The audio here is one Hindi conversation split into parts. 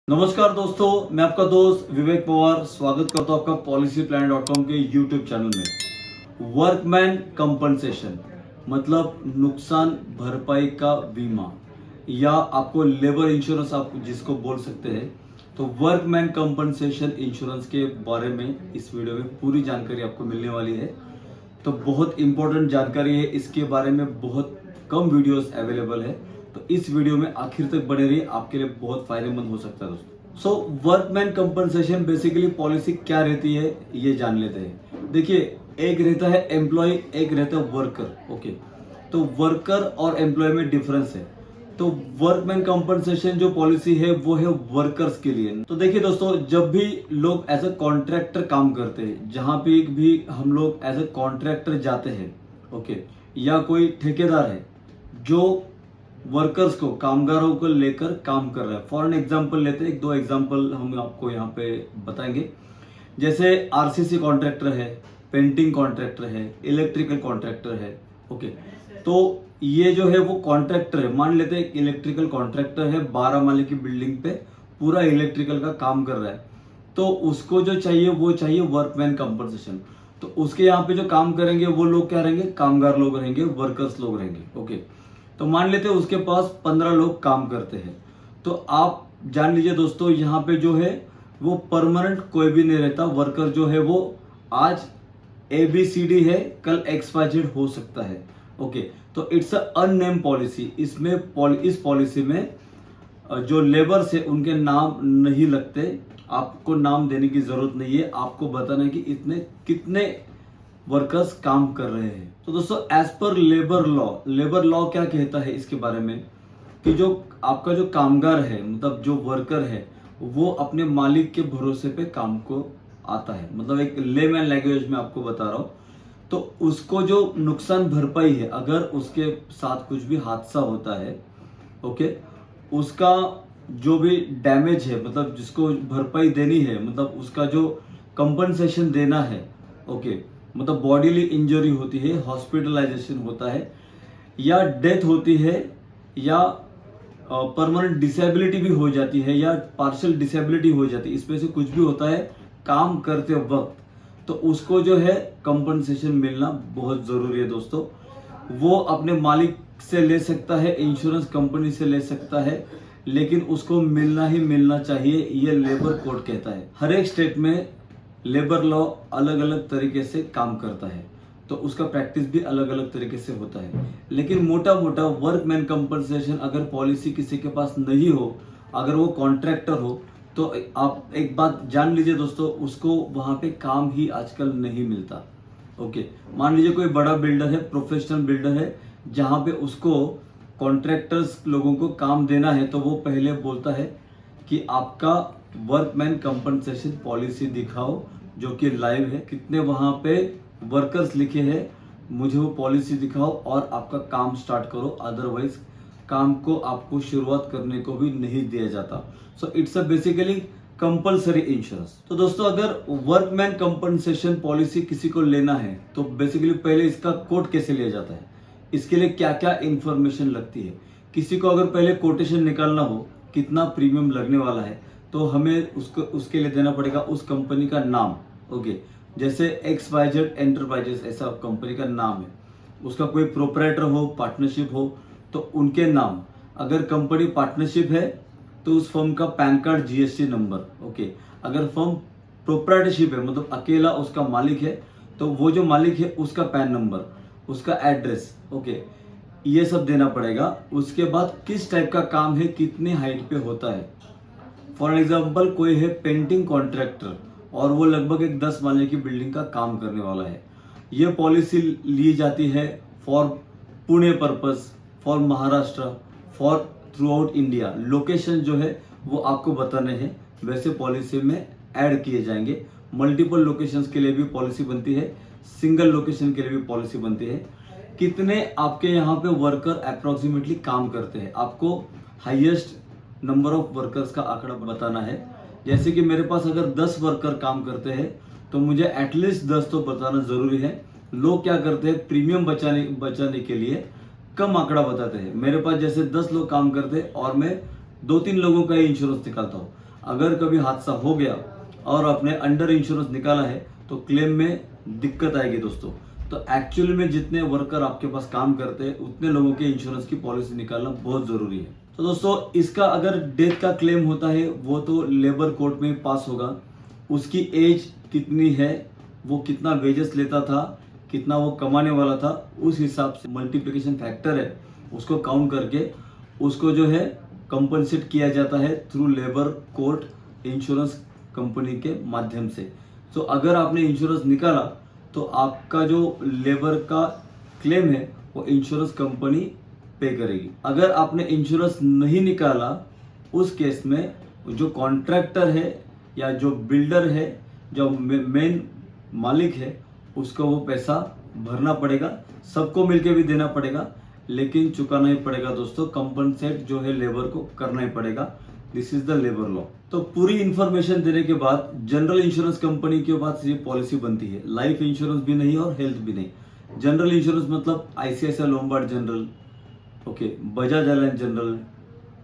नमस्कार दोस्तों, मैं आपका दोस्त विवेक पवार स्वागत करता हूं आपका policyplan.com के YouTube चैनल में। वर्कमैन कंपनसेशन मतलब नुकसान भरपाई का बीमा या आपको लेबर इंश्योरेंस आप जिसको बोल सकते हैं। तो वर्कमैन कंपनसेशन इंश्योरेंस के बारे में इस वीडियो में पूरी जानकारी आपको मिलने वाली है। तो बहुत इंपॉर्टेंट जानकारी है, इसके बारे में बहुत कम वीडियोस अवेलेबल है। तो इस वीडियो में आखिर तक बने रहिए, आपके लिए बहुत फायदेमंद हो सकता है दोस्तों। सो वर्कमैन कंपनसेशन बेसिकली पॉलिसी क्या रहती है ये जान लेते हैं। देखिए, एक रहता है एम्प्लॉय, एक रहता है वर्कर। ओके, तो वर्कर और एम्प्लॉय में डिफरेंस है। तो वर्कमैन कंपनसेशन जो पॉलिसी है वो है वर्कर्स के लिए। तो देखिए दोस्तों, जब भी लोग एज अ कॉन्ट्रैक्टर काम करते हैं, जहां पे भी हम लोग एज अ कॉन्ट्रैक्टर जाते हैं, ओके, या कोई ठेकेदार है जो वर्कर्स को, कामगारों को लेकर काम कर रहा है। फॉर एन एग्जांपल लेते हैं, एक दो एग्जांपल हम आपको यहाँ पे बताएंगे। जैसे आरसीसी कॉन्ट्रैक्टर है, पेंटिंग कॉन्ट्रैक्टर है, इलेक्ट्रिकल कॉन्ट्रैक्टर है। ओके, तो ये जो है वो कॉन्ट्रैक्टर है। मान लेते हैं इलेक्ट्रिकल कॉन्ट्रैक्टर है, 12 माले की बिल्डिंग पे पूरा इलेक्ट्रिकल का काम कर रहा है। तो उसको जो चाहिए वो चाहिए वर्कमैन कंपनसेशन। तो उसके यहाँ पे जो काम करेंगे वो लोग क्या रहेंगे, कामगार लोग रहेंगे, वर्कर्स लोग रहेंगे। ओके, तो मान लेते हैं उसके पास 15 लोग काम करते हैं। तो आप जान लीजिए दोस्तों, यहाँ पे जो है वो परमानेंट कोई भी नहीं रहता। वर्कर जो है वो आज ABCD है, कल XYZ हो सकता है। ओके, तो इट्स अ अननेम पॉलिसी। इसमें इस पॉलिसी में जो लेबर्स है उनके नाम नहीं लगते। आपको नाम देने की जरूरत नहीं है, आपको बताना है कि इतने कितने वर्कर्स काम कर रहे हैं। तो दोस्तों, एज पर लेबर लॉ क्या कहता है इसके बारे में कि जो आपका जो कामगार है, मतलब जो वर्कर है, वो अपने मालिक के भरोसे पे काम को आता है। मतलब एक लेमैन लैंग्वेज में आपको बता रहा हूं। तो उसको जो नुकसान भरपाई है, अगर उसके साथ कुछ भी हादसा होता है, ओके, उसका जो भी डैमेज है, मतलब जिसको भरपाई देनी है, मतलब उसका जो कंपनसेशन देना है, ओके, मतलब बॉडीली इंजरी होती है, हॉस्पिटलाइजेशन होता है, या डेथ होती है, या परमानेंट डिसेबिलिटी भी हो जाती है, या पार्शियल डिसेबिलिटी हो जाती है, इसमें से कुछ भी होता है काम करते वक्त, तो उसको जो है कंपनसेशन मिलना बहुत जरूरी है दोस्तों। वो अपने मालिक से ले सकता है, इंश्योरेंस कंपनी से ले सकता है, लेकिन उसको मिलना ही मिलना चाहिए, ये लेबर कोड कहता है। हर एक स्टेट में लेबर लॉ अलग अलग तरीके से काम करता है, तो उसका प्रैक्टिस भी अलग अलग तरीके से होता है। लेकिन मोटा मोटा वर्कमैन कंपनसेशन अगर पॉलिसी किसी के पास नहीं हो, अगर वो कॉन्ट्रैक्टर हो, तो आप एक बात जान लीजिए दोस्तों, उसको वहां पे काम ही आजकल नहीं मिलता। ओके, मान लीजिए कोई बड़ा बिल्डर है, प्रोफेशनल बिल्डर है, जहां पे उसको कॉन्ट्रैक्टर्स लोगों को काम देना है, तो वो पहले बोलता है कि आपका वर्कमैन कंपनसेशन पॉलिसी दिखाओ जो कि लाइव है, कितने वहां पे वर्कर्स लिखे हैं, मुझे वो पॉलिसी दिखाओ और आपका काम स्टार्ट करो। अदरवाइज काम को आपको शुरुआत करने को भी नहीं दिया जाता। So it's a basically compulsory insurance. तो दोस्तों, अगर वर्कमैन कंपनसेशन पॉलिसी किसी को लेना है तो बेसिकली पहले इसका कोट कैसे लिया जाता है, इसके लिए क्या क्या इंफॉर्मेशन लगती है। किसी को अगर पहले कोटेशन निकालना हो कितना प्रीमियम लगने वाला है, तो हमें उसको उसके लिए देना पड़ेगा उस कंपनी का नाम। ओके, जैसे XYZ एंटरप्राइजेस ऐसा कंपनी का नाम है, उसका कोई प्रोपराइटर हो, पार्टनरशिप हो, तो उनके नाम। अगर कंपनी पार्टनरशिप है तो उस फर्म का pan card, GST number. Okay, अगर फर्म प्रोपराइटरशिप है, मतलब अकेला उसका मालिक है, तो वो जो मालिक है उसका पैन नंबर, उसका एड्रेस। ओके, ये सब देना पड़ेगा। उसके बाद किस टाइप का काम है, कितने हाइट पे होता है। फॉर एग्जाम्पल, कोई है पेंटिंग कॉन्ट्रैक्टर और वो लगभग एक 10 माले की बिल्डिंग का काम करने वाला है। ये पॉलिसी ली जाती है for Pune purpose, for Maharashtra, for through out India. Location जो है वो आपको बताने हैं, वैसे पॉलिसी में ऐड किए जाएंगे। मल्टीपल लोकेशंस के लिए भी पॉलिसी बनती है, सिंगल लोकेशन के लिए भी पॉलिसी बनती है। कितने आपके यहाँ पे वर्कर अप्रोक्सीमेटली काम करते हैं, आपको हाईएस्ट नंबर ऑफ वर्कर्स का आंकड़ा बताना है। जैसे कि मेरे पास अगर 10 वर्कर काम करते हैं, तो मुझे एटलीस्ट 10 तो बताना जरूरी है। लोग क्या करते हैं, प्रीमियम बचाने के लिए कम आंकड़ा बताते हैं। मेरे पास जैसे 10 लोग काम करते हैं और मैं 2-3 लोगों का ही इंश्योरेंस निकालता हूँ। अगर कभी हादसा हो गया और आपने अंडर इंश्योरेंस निकाला है तो क्लेम में दिक्कत आएगी दोस्तों। तो एक्चुअली में जितने वर्कर आपके पास काम करते हैं उतने लोगों के इंश्योरेंस की पॉलिसी निकालना बहुत जरूरी है। तो दोस्तों इसका अगर डेथ का क्लेम होता है वो तो लेबर कोर्ट में पास होगा। उसकी एज कितनी है, वो कितना वेजेस लेता था, कितना वो कमाने वाला था, उस हिसाब से मल्टीप्लिकेशन फैक्टर है उसको काउंट करके उसको जो है कंपनसेट किया जाता है through labour court insurance company के माध्यम से। तो अगर आपने इंश्योरेंस निकाला तो आपका जो लेबर का क्लेम है वो इंश्योरेंस कंपनी पे करेगी। अगर आपने इंश्योरेंस नहीं निकाला उस केस में जो कॉन्ट्रैक्टर है या जो बिल्डर है, जो मेन मालिक है, उसको वो पैसा भरना पड़ेगा, सबको मिलके भी देना पड़ेगा, लेकिन चुकाना ही पड़ेगा दोस्तों। कंपनसेट जो है लेबर को करना ही पड़ेगा। This is the labour law. तो पूरी इंफॉर्मेशन देने के बाद जनरल इंश्योरेंस कंपनी के बाद ये पॉलिसी बनती है। लाइफ इंश्योरेंस भी नहीं और हेल्थ भी नहीं। जनरल इंश्योरेंस मतलब ICICI Lombard general, okay, Bajaj Allianz general,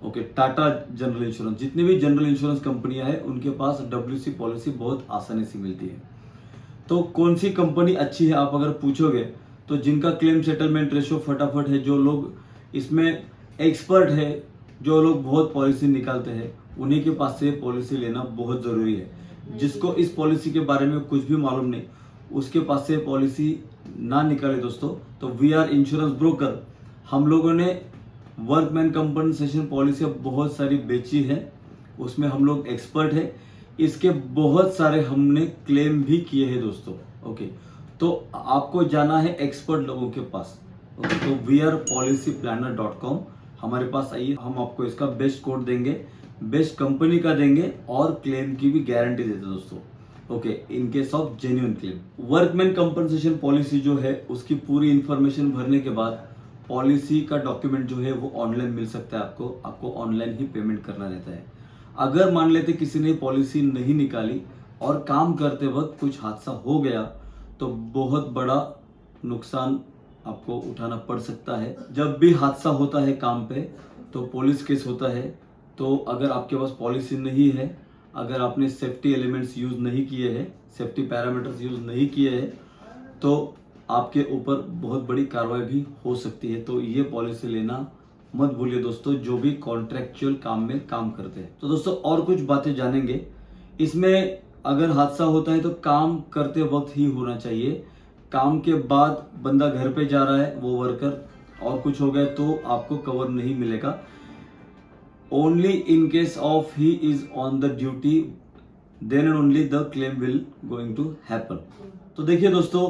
okay, Tata general insurance, जितनी भी जनरल इंश्योरेंस कंपनियां हैं उनके पास डब्ल्यूसी पॉलिसी बहुत आसानी से मिलती है। तो कौन सी कंपनी अच्छी है आप अगर पूछोगे तो जिनका क्लेम सेटलमेंट रेशो फटाफट है, जो लोग इसमें एक्सपर्ट है, जो लोग बहुत पॉलिसी निकालते हैं, उन्हीं के पास से पॉलिसी लेना बहुत ज़रूरी है। जिसको इस पॉलिसी के बारे में कुछ भी मालूम नहीं उसके पास से पॉलिसी ना निकाले दोस्तों। तो वी आर इंश्योरेंस ब्रोकर, हम लोगों ने वर्कमैन कंपनसेशन पॉलिसी बहुत सारी बेची है, उसमें हम लोग एक्सपर्ट है। इसके बहुत सारे हमने क्लेम भी किए हैं दोस्तों। ओके, तो आपको जाना है एक्सपर्ट लोगों के पास। ओके, तो wearepolicyplanner.com हमारे पास आइए, हम आपको इसका बेस्ट कोड देंगे, बेस्ट कंपनी का देंगे और क्लेम की भी गारंटी देते हैं दोस्तों। Okay, in case of genuine claim. Workman compensation policy जो है उसकी पूरी इंफॉर्मेशन भरने के बाद पॉलिसी का डॉक्यूमेंट जो है वो ऑनलाइन मिल सकता है आपको ऑनलाइन ही पेमेंट करना रहता है। अगर मान लेते किसी ने पॉलिसी नहीं निकाली और काम करते वक्त कुछ हादसा हो गया तो बहुत बड़ा नुकसान आपको उठाना पड़ सकता है। जब भी हादसा होता है काम पे तो पुलिस केस होता है। तो अगर आपके पास पॉलिसी नहीं है, अगर आपने सेफ्टी एलिमेंट्स यूज नहीं किए हैं, सेफ्टी पैरामीटर्स यूज नहीं किए हैं, तो आपके ऊपर बहुत बड़ी कार्रवाई भी हो सकती है। तो ये पॉलिसी लेना मत भूलिए दोस्तों, जो भी कॉन्ट्रैक्चुअल काम में काम करते हैं। तो दोस्तों और कुछ बातें जानेंगे इसमें। अगर हादसा होता है तो काम करते वक्त ही होना चाहिए। काम के बाद बंदा घर पे जा रहा है वो वर्कर और कुछ हो गया तो आपको कवर नहीं मिलेगा। Only in case of he is on the duty then and only the claim will going to happen. तो देखिए दोस्तों,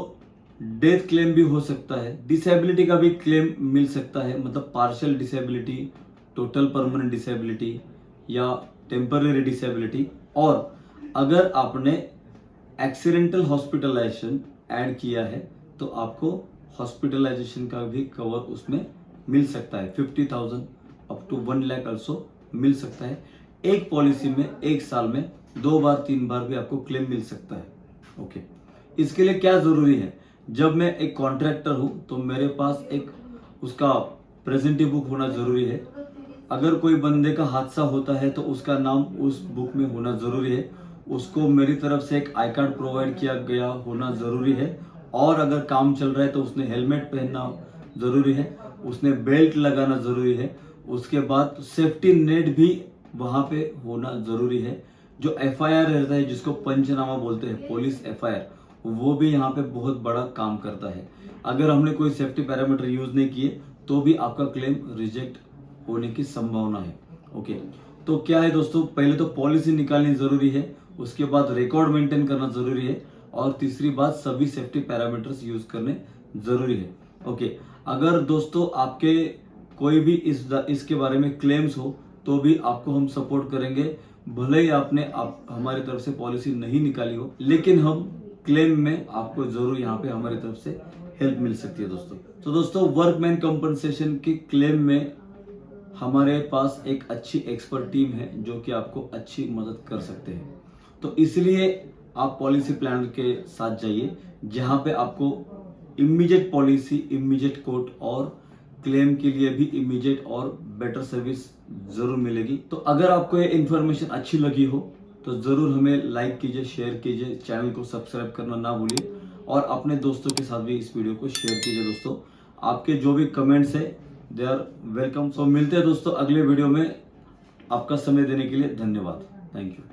डेथ क्लेम भी हो सकता है, डिसेबिलिटी का भी क्लेम मिल सकता है, मतलब partial disability, total permanent disability या टेम्पररी डिसेबिलिटी। और अगर आपने एक्सीडेंटल हॉस्पिटलाइजेशन ऐड किया है तो आपको हॉस्पिटलाइजेशन का भी कवर उसमें मिल सकता है। 50,000 अप टू 1 लाख ऑल्सो मिल सकता है। एक पॉलिसी में एक साल में 2 बार 3 बार भी आपको क्लेम मिल सकता है। ओके, इसके लिए क्या जरूरी है, जब मैं एक कॉन्ट्रैक्टर हूं तो मेरे पास एक उसका प्रेजेंटी बुक होना जरूरी है। अगर कोई बंदे का हादसा होता है तो उसका नाम उस बुक में होना जरूरी है। उसको मेरी तरफ से एक आई कार्ड प्रोवाइड किया गया होना जरूरी है। और अगर काम चल रहा है तो उसने हेलमेट पहनना जरूरी है, उसने बेल्ट लगाना जरूरी है। उसके बाद सेफ्टी नेट भी वहां पे होना जरूरी है। जो एफआईआर रहता है जिसको पंचनामा बोलते हैं, पुलिस एफआईआर, वो भी यहाँ पे बहुत बड़ा काम करता है। अगर हमने कोई सेफ्टी पैरामीटर यूज नहीं किए तो भी आपका क्लेम रिजेक्ट होने की संभावना है। ओके, तो क्या है दोस्तों, पहले तो पॉलिसी निकालनी जरूरी है, उसके बाद रिकॉर्ड मेंटेन करना जरूरी है, और तीसरी बात सभी सेफ्टी पैरामीटर्स यूज करने जरूरी है। ओके, अगर दोस्तों आपके कोई भी इसके बारे में क्लेम्स हो तो भी आपको हम सपोर्ट करेंगे। भले ही आपने हमारी तरफ से पॉलिसी नहीं निकाली हो, लेकिन हम क्लेम में आपको जरूर यहाँ पे हमारी तरफ से हेल्प मिल सकती है दोस्तों। तो दोस्तों वर्कमैन कंपनसेशन के क्लेम में हमारे पास एक अच्छी एक्सपर्ट टीम है जो कि आपको अच्छी मदद कर सकते हैं। तो इसलिए आप पॉलिसी प्लानर के साथ जाइए, जहां पे आपको इमीडिएट पॉलिसी, इमीडिएट कोट और क्लेम के लिए भी इमीडिएट और बेटर सर्विस जरूर मिलेगी। तो अगर आपको ये इन्फॉर्मेशन अच्छी लगी हो तो जरूर हमें लाइक कीजिए, शेयर कीजिए, चैनल को सब्सक्राइब करना ना भूलिए और अपने दोस्तों के साथ भी इस वीडियो को शेयर कीजिए। दोस्तों आपके जो भी कमेंट्स है दे आर वेलकम। सो मिलते हैं दोस्तों अगले वीडियो में। आपका समय देने के लिए धन्यवाद। Thank you.